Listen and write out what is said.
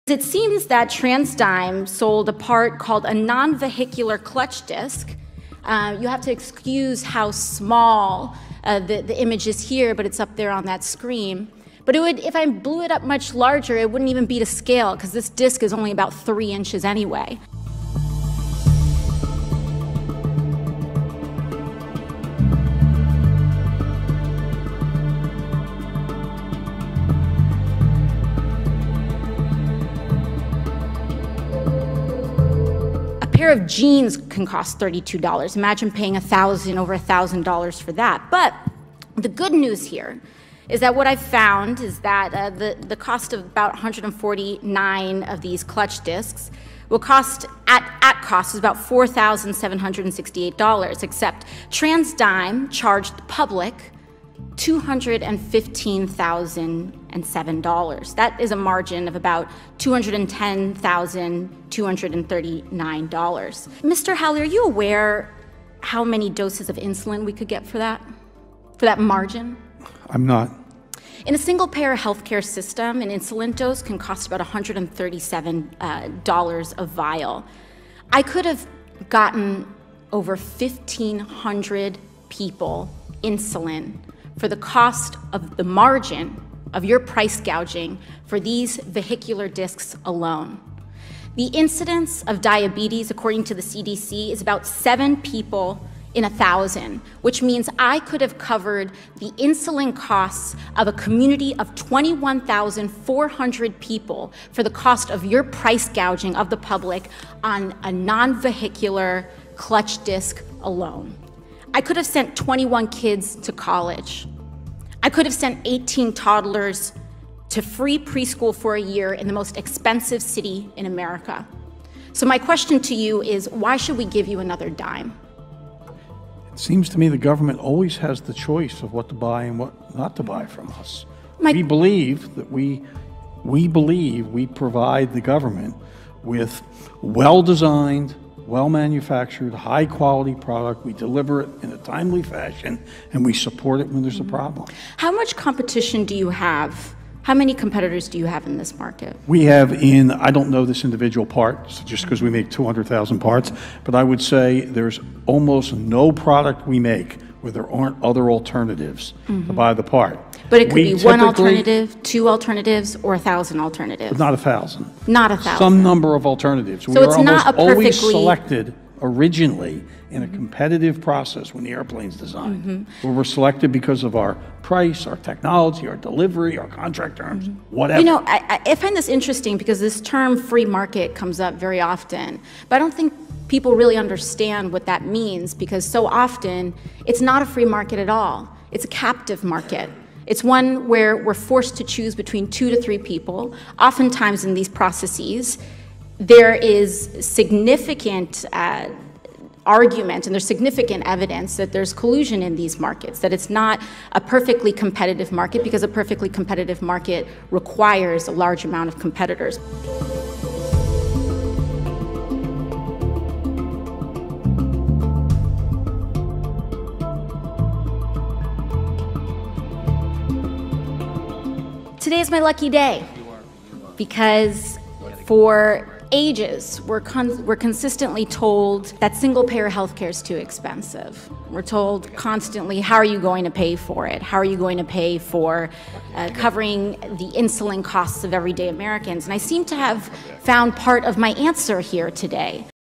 It seems that TransDigm sold a part called a non-vehicular clutch disc. You have to excuse how small the image is here, but it's up there on that screen. But it would, if I blew it up much larger, it wouldn't even be to scale, because this disc is only about 3 inches anyway. A pair of jeans can cost $32. Imagine paying over $1,000 for that. But the good news here is that what I've found is that the cost of about 149 of these clutch discs will cost, at cost, is about $4,768, except TransDigm charged the public $215,007. That is a margin of about $210,239. Mr. Howley, are you aware how many doses of insulin we could get for that margin? I'm not. In a single payer healthcare system, an insulin dose can cost about $137 a vial. I could have gotten over 1,500 people insulin for the cost of the margin of your price gouging for these vehicular discs alone. The incidence of diabetes, according to the CDC, is about 7 people in 1,000, which means I could have covered the insulin costs of a community of 21,400 people for the cost of your price gouging of the public on a non-vehicular clutch disc alone. I could have sent 21 kids to college. I could have sent 18 toddlers to free preschool for a year in the most expensive city in America. So my question to you is, why should we give you another dime? It seems to me the government always has the choice of what to buy and what not to buy from us. We believe that we provide the government with well-designed, well-manufactured, high-quality product. We deliver it in a timely fashion, and we support it when there's a problem. How much competition do you have? How many competitors do you have in this market? We have I don't know this individual part, just because we make 200,000 parts, but I would say there's almost no product we make where there aren't other alternatives to buy the part. But it could be one alternative, 2 alternatives, or 1,000 alternatives. Not 1,000. Not 1,000. Some number of alternatives. So it's not a perfectly... always selected originally in a competitive process when the airplane's designed. Where we're selected because of our price, our technology, our delivery, our contract terms, whatever. You know, I find this interesting because this term free market comes up very often, but I don't think people really understand what that means, because so often it's not a free market at all. It's a captive market. It's one where we're forced to choose between 2 to 3 people. Oftentimes in these processes, there is significant argument and there's significant evidence that there's collusion in these markets, that it's not a perfectly competitive market, because a perfectly competitive market requires a large amount of competitors. Today is my lucky day, because for ages we're consistently told that single-payer healthcare is too expensive. We're told constantly, how are you going to pay for it? How are you going to pay for covering the insulin costs of everyday Americans? And I seem to have found part of my answer here today.